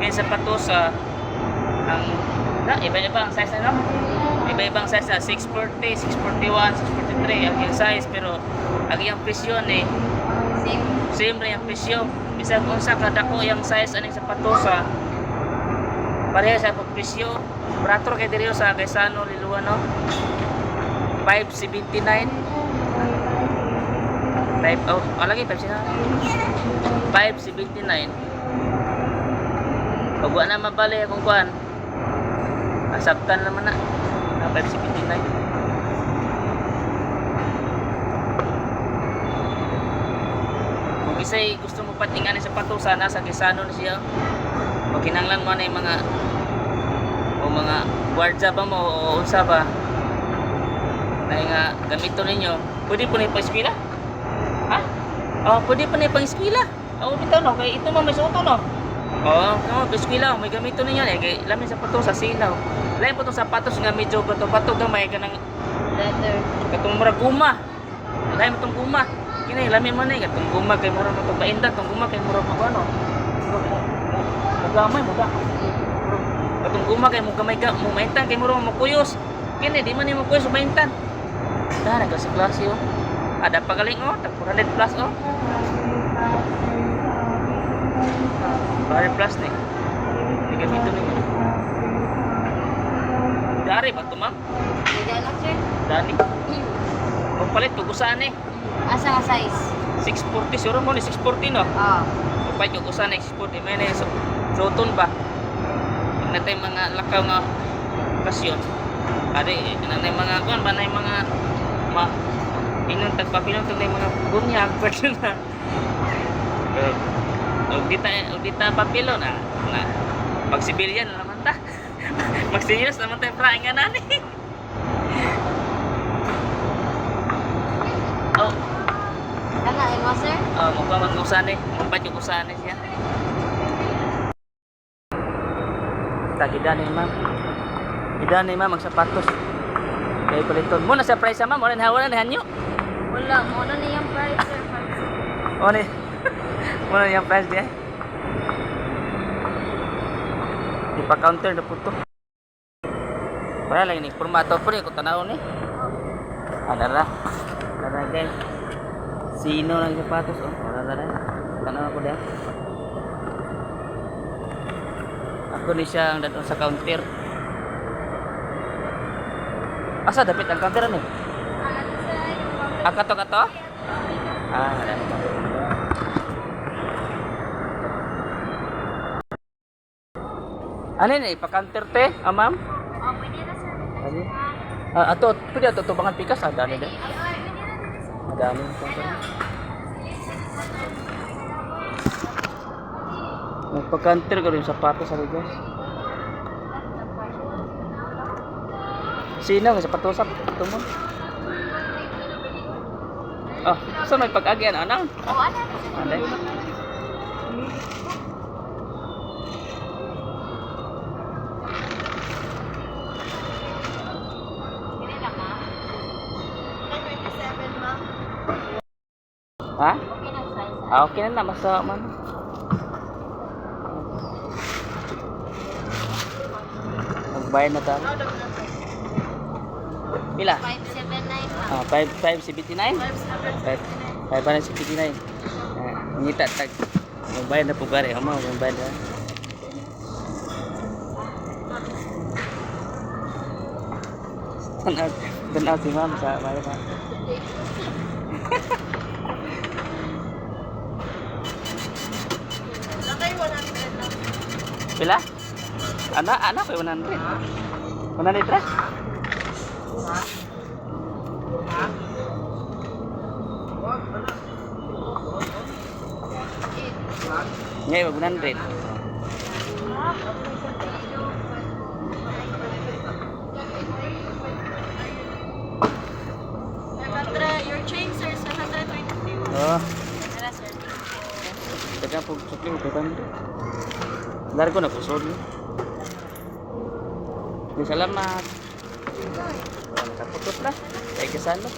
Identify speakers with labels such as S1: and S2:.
S1: Kaya sapatos ang iba-iba ang size na, no? Iba-ibang size na 640, 641, 643 ang yung size, pero ang yung presyo ni same rin ang presyo. Bisag unsa kada ko yung size aning sapatos pareha sa presyo. Barato kay diri sa Quezano Liloa, no? 579. 5 lagi 579. Pag wa na mabali akong kuan, asabtan naman na 579. Kung isa'y gusto mo patingan sa pato, sana sa Quezano na siya. Magkinanglan mo na yung mga guardia ba mo o unsa ba na nga gamito ninyo. Pwede po na yung pang-eskwila? Ha? Pwede po na yung pang-eskwila. Bitaw, no? Kaya ito mo may suto, no? Pang-eskwila, may gamito ninyo. Kaya lamin sa pato sa silaw. Lain po itong sapatos nga medyo bato-bato gamay ka ng
S2: Leather.
S1: katong mura guma. Lain mo itong guma. Kini lamin mo na katong guma kay mura mo itong painda. Itong guma kay mura mo ano. Gamay mo ka. Katong guma kay mo gamay ka. Mo maintan kay mura mo kuyos. Kini di man ni mo kuyos maintan. Dara ka sa klase oh. Ada pagaling oh. Tag 400 plus oh. 400 plus ni. Di gamito ninyo. Dari ba ito, ma'am?
S2: Hindi lang, sir.
S1: Dani. Magpalit ko kusaan eh.
S2: Asa nga size?
S1: 640. Sure mo ni 640, no?
S2: Oo.
S1: Magpalit ko kusaan eh. 640. May na suton ba? Huwag na tayong mga lakaw nga okasyon. Ari, na mga kuan ba na yung mga inong tagpapilong ito na yung mga bunyag. Pwede na. Huwag dita papilo na. Pag sibilyan na naman ta. Mag-serious naman tayo praing nga nani.
S2: Kana, mo, sir?
S1: Magpamang usane. Magpad yung usane siya. Tagida na yung ma'am. Ida na yung ma'am, magsapatos. Kaya paliton. Muna sa price ma'am. Wala na hanyo.
S2: Wala, muna na yung price, sir.
S1: Muna na yung price diya. Ipa-counter na po ito. Wala lang ini formato po rin kung tanaw ni. Adara guys. Sino lang sapatos oh. Adara. Tanaw ako dyan. Ako ni siya ang dadon sa counter. Asa dapit ang counter ni? Kato. Ada. Ano ni ipa-counter te, ma'am?
S2: Pwede na, sir.
S1: Ano? Ato, pwede ato tubangan pikas, dami din. Madami yung counter. Magpa-counter ko rin sapatos sa guys. Sino nga sapatos sa ito mo? Saan may pag-agian, anang?
S2: Ano?
S1: Ha?
S2: Okay na size.
S1: Okay na masa man. Magbayad na tayo. Pila?
S2: 579 ma'am.
S1: 579. Ngita tag. Magbayad na po gari. Magbayad na. Tanaw si ma'am sa bayad na. Pila? Anak ko 100. 100 ra? Ngayon, 100.
S2: Your change, sir, 720.
S1: Oh,
S2: Tara, sir.
S1: teka po sukli ko tanda. Dari ko na po sorry. Salamat. Nakaputot na. Kaya kasano.